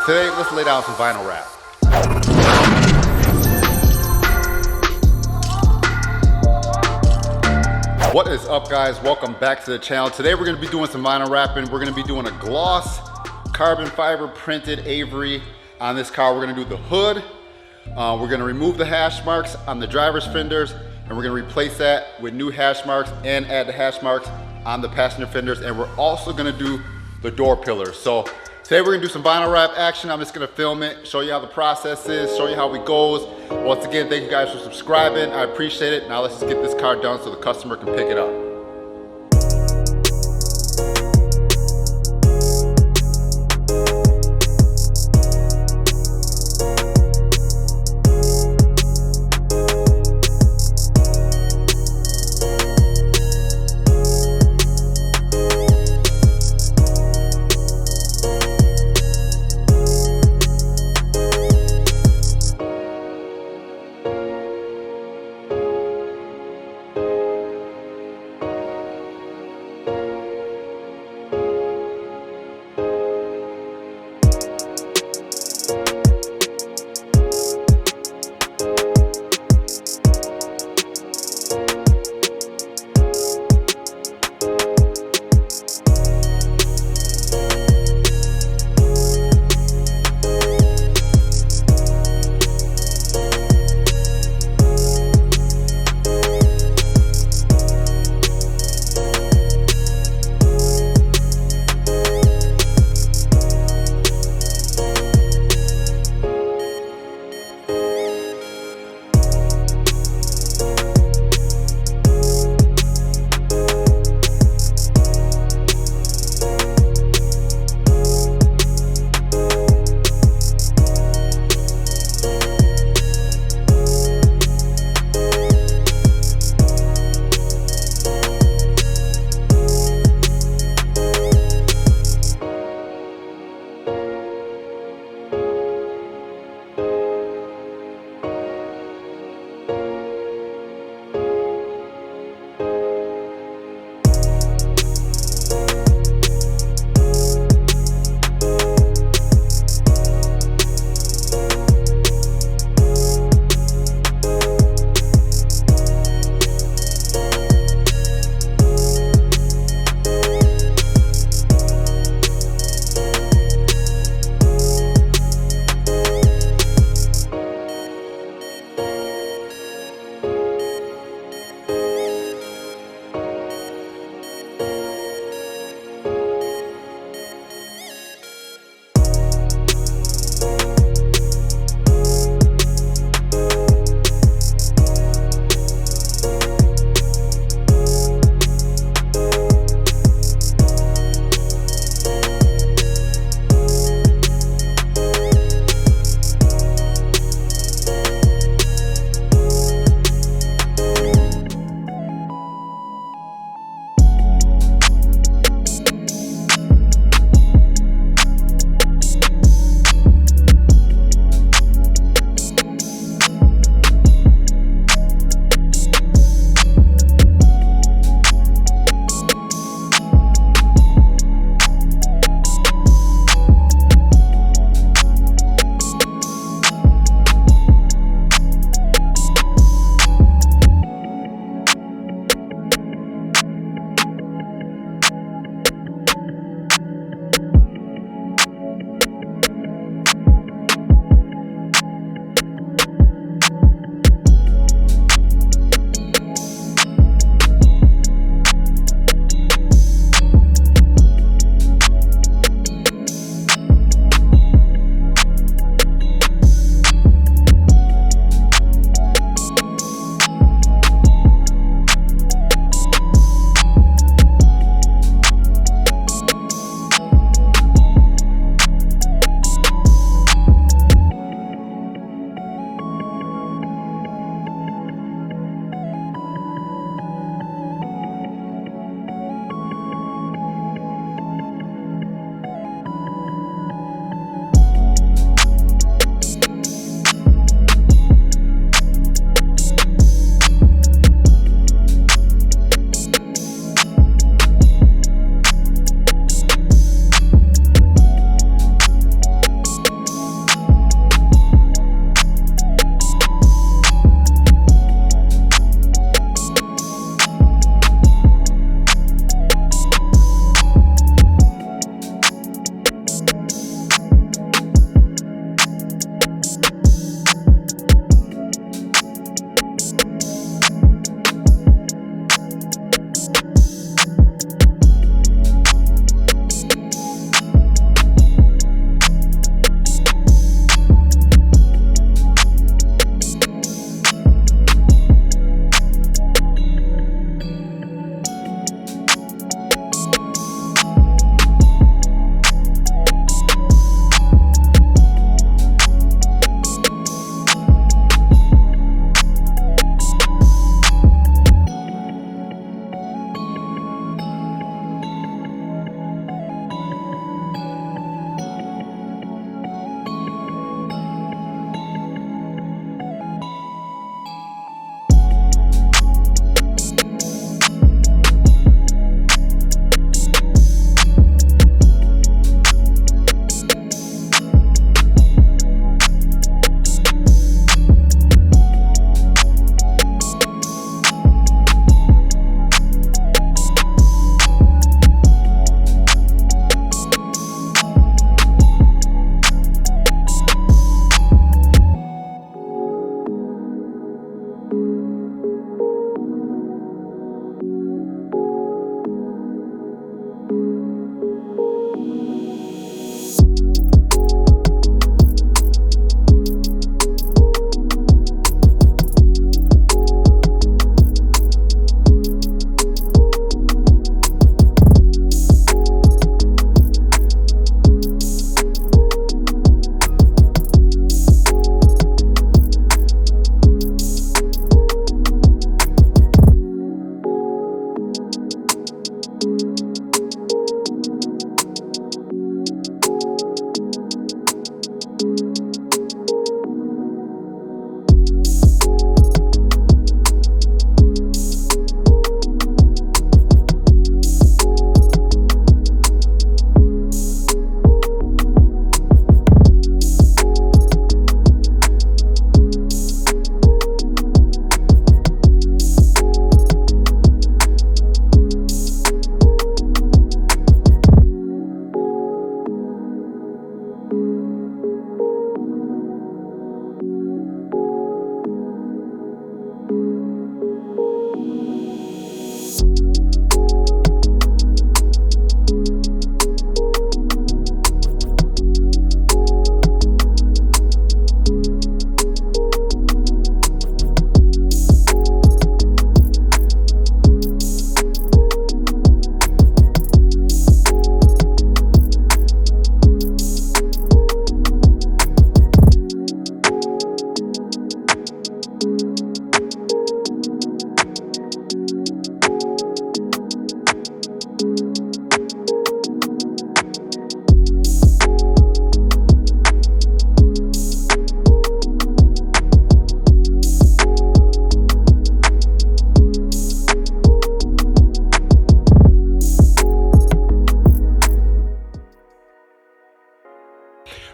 Today, let's lay down some vinyl wrap. What is up, guys? Welcome back to the channel. Today we're gonna be doing some vinyl wrapping. We're gonna be doing a gloss carbon fiber printed Avery on this car. We're gonna do the hood. We're gonna remove the hash marks on the driver's fenders, and we're gonna replace that with new hash marks and add the hash marks on the passenger fenders. And we're also gonna do the door pillars. So today we're gonna do some vinyl wrap action. I'm just gonna film it, show you how the process is, show you how it goes. Once again, thank you guys for subscribing. I appreciate it. Now let's just get this car done so the customer can pick it up.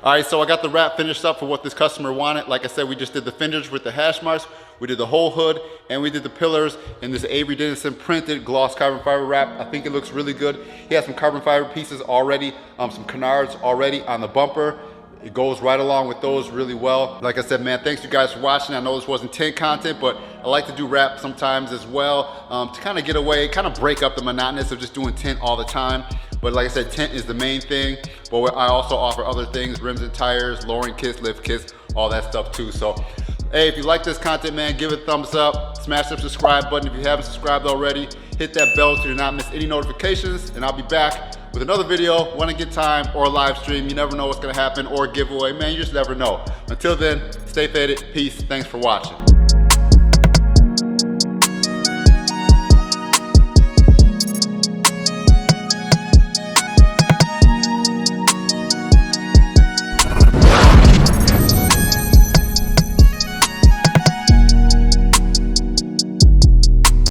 All right, so I got the wrap finished up for what this customer wanted. Like I said, we just did the fenders with the hash marks, we did the whole hood, and we did the pillars in this Avery Dennison printed gloss carbon fiber wrap. I think it looks really good. He has some carbon fiber pieces already, some canards already on the bumper. It goes right along with those really well. Like I said, man, thanks you guys for watching. I know this wasn't tint content, but I like to do wrap sometimes as well to kind of get away, kind of break up the monotonous of just doing tint all the time. But like I said, tint is the main thing, but I also offer other things, rims and tires, lowering kits, lift kits, all that stuff too. So, hey, if you like this content, man, give it a thumbs up, smash that subscribe button if you haven't subscribed already, hit that bell so you do not miss any notifications, and I'll be back with another video when I get time, or a live stream. You never know what's gonna happen, or a giveaway, man, you just never know. Until then, stay faded, peace, thanks for watching.